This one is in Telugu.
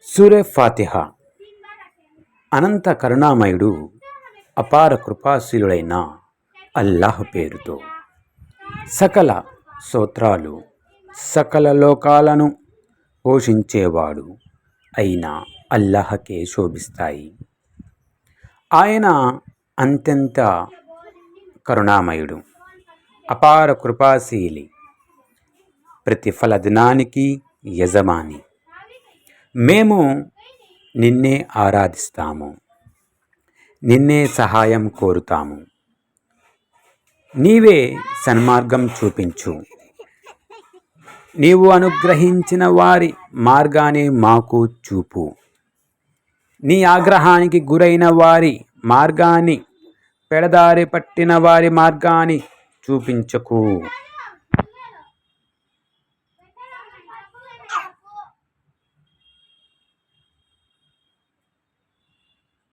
సూరే ఫాతిహా. అనంత కరుణామయుడు, అపార కృపాశీలుడైన అల్లాహ్ పేరుతో. సకల స్తోత్రాలు సకల లోకాలను పోషించేవాడు అయిన అల్లాహకే శోభిస్తాయి. ఆయన అత్యంత కరుణామయుడు, అపార కృపాశీలి, ప్రతిఫల దినానికి యజమాని. మేము నిన్నే ఆరాధిస్తాము, నిన్నే సహాయం కోరుతాము. నీవే సన్మార్గం చూపించు. నీవు అనుగ్రహించిన వారి మార్గాన్ని మాకు చూపు. నీ ఆగ్రహానికి గురైన వారి మార్గాన్ని, పెడదారి పట్టిన వారి మార్గాన్ని చూపించకు.